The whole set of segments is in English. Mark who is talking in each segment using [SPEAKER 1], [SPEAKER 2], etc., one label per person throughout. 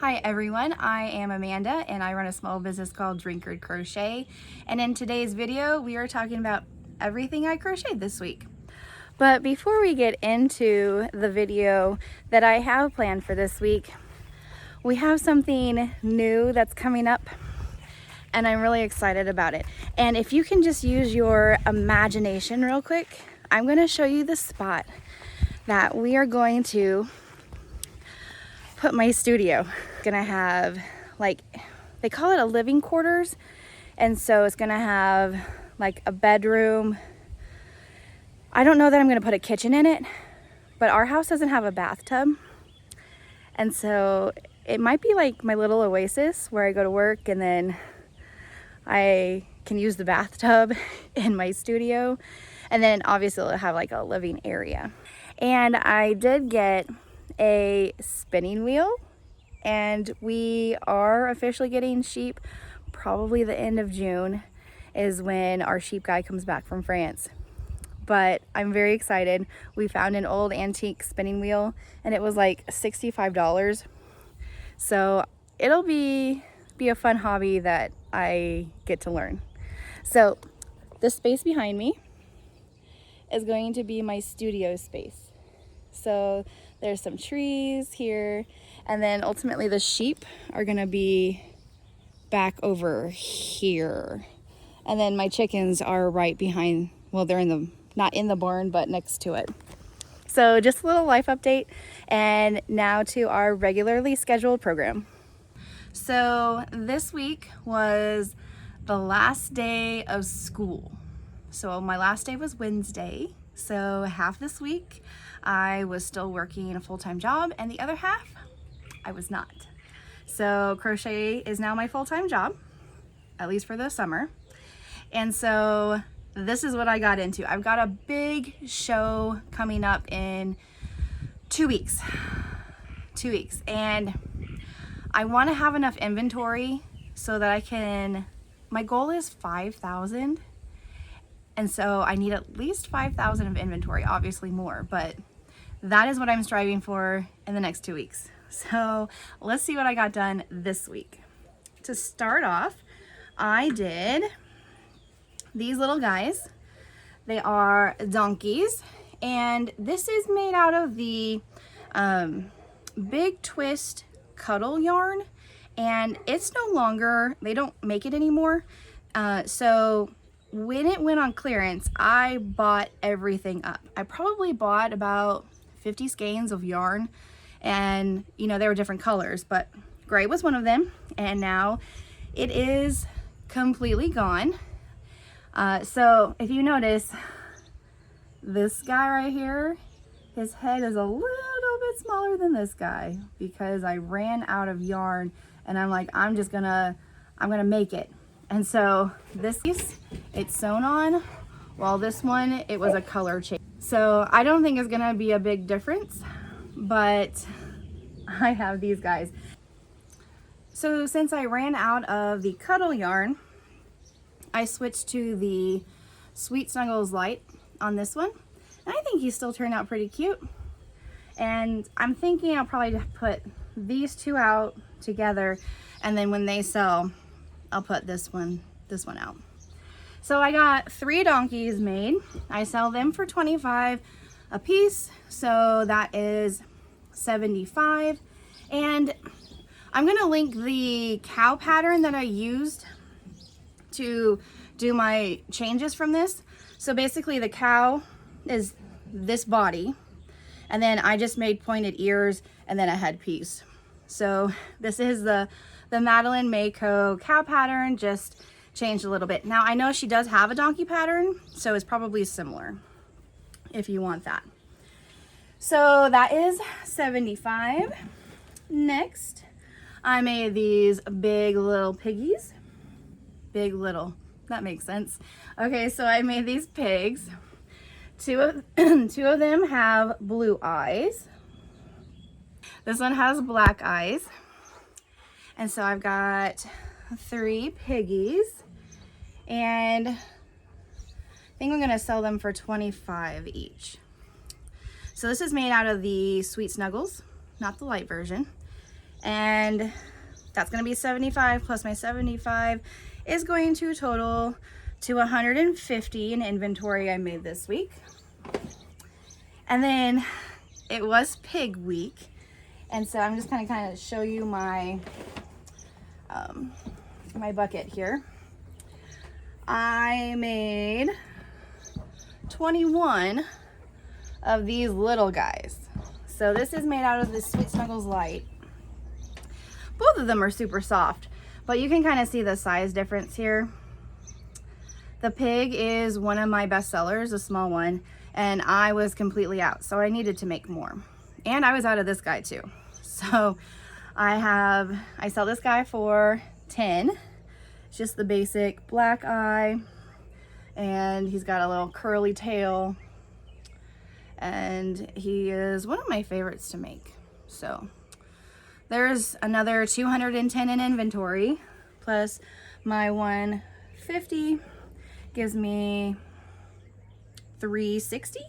[SPEAKER 1] Hi everyone, I am Amanda and I run a small business called Drinkered Crochet, and in today's video we are talking about everything I crocheted this week. But before we get into the video that I have planned for this week, we have something new that's coming up and I'm really excited about it. And if you can just use your imagination real quick, I'm going to show you the spot that we are going to put my studio. Gonna have, like, they call it a living quarters, and so it's gonna have like a bedroom. I don't know that I'm gonna put a kitchen in it, but our house doesn't have a bathtub, and so it might be like my little oasis where I go to work and then I can use the bathtub in my studio, and then obviously it'll have like a living area. And I did get a spinning wheel, and we are officially getting sheep. Probably the end of June is when our sheep guy comes back from France, but I'm very excited. We found an old antique spinning wheel and it was like $65, so it'll be a fun hobby that I get to learn. So the space behind me is going to be my studio space. So there's some trees here, and then ultimately the sheep are gonna be back over here. And then my chickens are right behind, well, they're not in the barn, but next to it. So just a little life update, and now to our regularly scheduled program. So this week was the last day of school. So my last day was Wednesday. So half this week I was still working a full-time job, and the other half I was not. So crochet is now my full-time job, at least for the summer. And so this is what I got into. I've got a big show coming up in 2 weeks. 2 weeks. And I want to have enough inventory so that I can, my goal is 5,000. And so I need at least 5,000 of inventory, obviously more, but that is what I'm striving for in the next 2 weeks. So let's see what I got done this week. To start off, I did these little guys. They are donkeys, and this is made out of the Big Twist cuddle yarn, and it's no longer, they don't make it anymore. So when it went on clearance, I bought everything up. I probably bought about 50 skeins of yarn, and you know, they were different colors, but gray was one of them, and now it is completely gone. So if you notice, this guy right here, his head is a little bit smaller than this guy because I ran out of yarn, and I'm like, I'm gonna make it. And so this piece, it's sewn on, while this one, it was a color change. So I don't think it's gonna be a big difference, but I have these guys. So since I ran out of the cuddle yarn, I switched to the Sweet Snuggles Light on this one. And I think he still turned out pretty cute. And I'm thinking I'll probably put these two out together, and then when they sell, I'll put this one out. So I got 3 donkeys made. I sell them for $25 a piece, so that is $75. And I'm gonna link the cow pattern that I used to do my changes from this. So basically the cow is this body, and then I just made pointed ears and then a headpiece. So this is the Madeline Mayco cow pattern, just changed a little bit. Now I know she does have a donkey pattern, so it's probably similar if you want that. So that is $75. Next, I made these big little piggies. Big little, that makes sense. Okay, so I made these pigs. Two of them have blue eyes. This one has black eyes. And so I've got 3 piggies, and I think I'm gonna sell them for $25 each. So this is made out of the Sweet Snuggles, not the light version. and that's going to be 75 plus my 75 is going to total to 150 in inventory I made this week. And then it was pig week, and so I'm just going to kind of show you my my bucket here. I made 21 of these little guys. So this is made out of this Sweet Snuggles Light. Both of them are super soft, but you can kind of see the size difference here. The pig is one of my best sellers, a small one, and I was completely out, so I needed to make more. And I was out of this guy too. So I sell this guy for 10. It's just the basic black eye, and he's got a little curly tail, and he is one of my favorites to make. So there's another 210 in inventory, plus my 150 gives me 360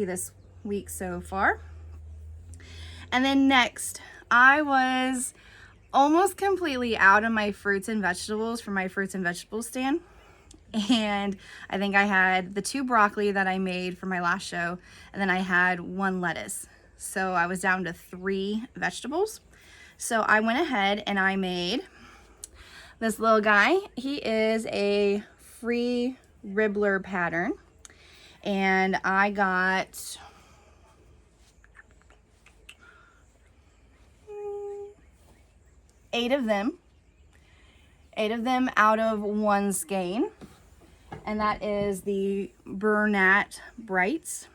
[SPEAKER 1] this week so far. And then next, I was almost completely out of my fruits and vegetables for my fruits and vegetables stand. And I think I had the 2 broccoli that I made for my last show, and then I had 1 lettuce. So I was down to 3 vegetables. So I went ahead and I made this little guy. He is a free ribbler pattern, and I got 8 of them out of 1 skein, and that is the Bernat Brights.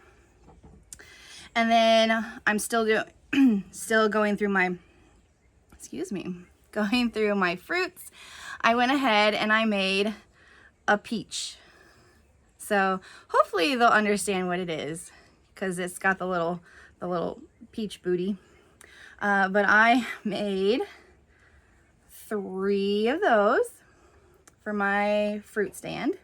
[SPEAKER 1] And then I'm still going through my fruits. I went ahead and I made a peach. So hopefully they'll understand what it is, because it's got the little peach booty. But I made 3 of those for my fruit stand,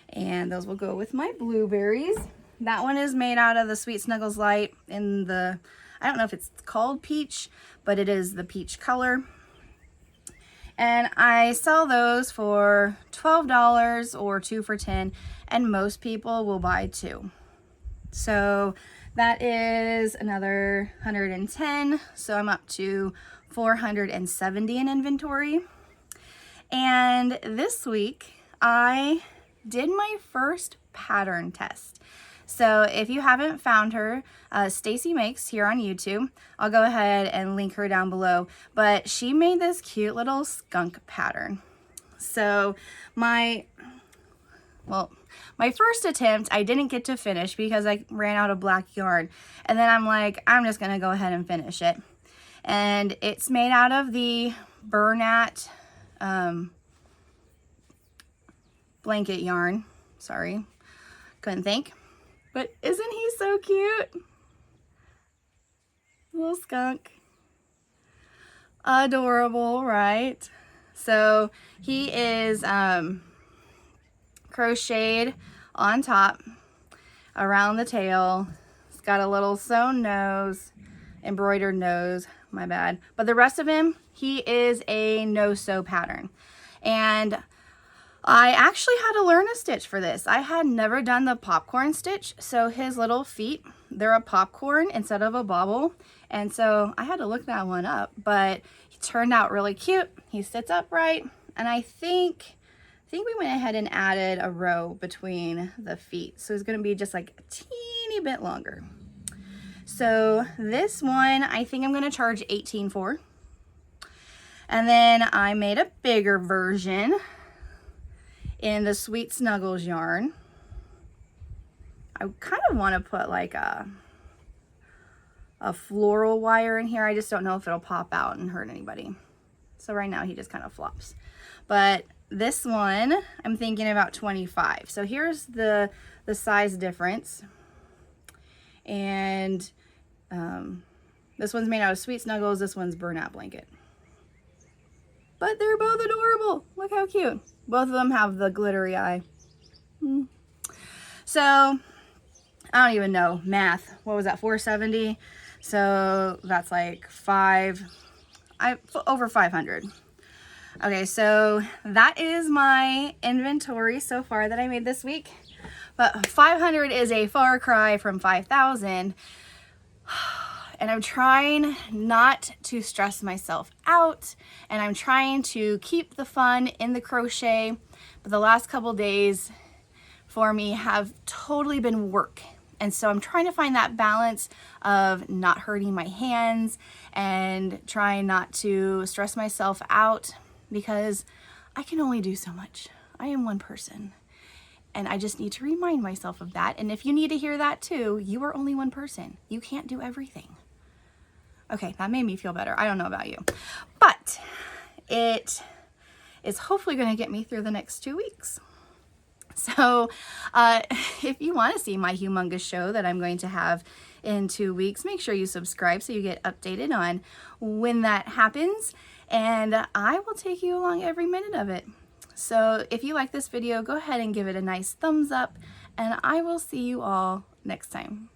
[SPEAKER 1] and those will go with my blueberries. That one is made out of the Sweet Snuggles Light in the, I don't know if it's called peach, but it is the peach color. And I sell those for $12 or 2 for $10, and most people will buy 2. So that is another 110. So I'm up to 470 in inventory. And this week I did my first pattern test. So if you haven't found her, Stacy Makes here on YouTube, I'll go ahead and link her down below. But she made this cute little skunk pattern. So my first attempt, I didn't get to finish because I ran out of black yarn. And then I'm like, I'm just gonna go ahead and finish it. And it's made out of the Bernat blanket yarn. Sorry, couldn't think. But isn't he so cute? Little skunk. Adorable, right? So he is crocheted on top, around the tail. It's got a little sewn nose, embroidered nose, my bad. But the rest of him, he is a no-sew pattern. And I actually had to learn a stitch for this. I had never done the popcorn stitch, so his little feet, they're a popcorn instead of a bobble. And so I had to look that one up, but he turned out really cute. He sits upright, and I think we went ahead and added a row between the feet. So it's gonna be just like a teeny bit longer. So this one, I think I'm gonna charge $18 for. And then I made a bigger version in the Sweet Snuggles yarn. I kind of want to put like a floral wire in here. I just don't know if it'll pop out and hurt anybody. So right now he just kind of flops. But this one, I'm thinking about 25. So here's the size difference. And this one's made out of Sweet Snuggles. This one's Bernat Blanket. But they're both adorable. Look how cute. Both of them have the glittery eye. So, I don't even know. Math. What was that? 470? So that's like over 500. Okay, so that is my inventory so far that I made this week. But 500 is a far cry from 5,000. And I'm trying not to stress myself out, and I'm trying to keep the fun in the crochet. But the last couple days for me have totally been work. And so I'm trying to find that balance of not hurting my hands and trying not to stress myself out, because I can only do so much. I am one person. And I just need to remind myself of that. And if you need to hear that too, you are only one person. You can't do everything. Okay, that made me feel better. I don't know about you. But it is hopefully going to get me through the next 2 weeks. So if you want to see my humongous show that I'm going to have in 2 weeks, make sure you subscribe so you get updated on when that happens. And I will take you along every minute of it. So if you like this video, go ahead and give it a nice thumbs up, and I will see you all next time.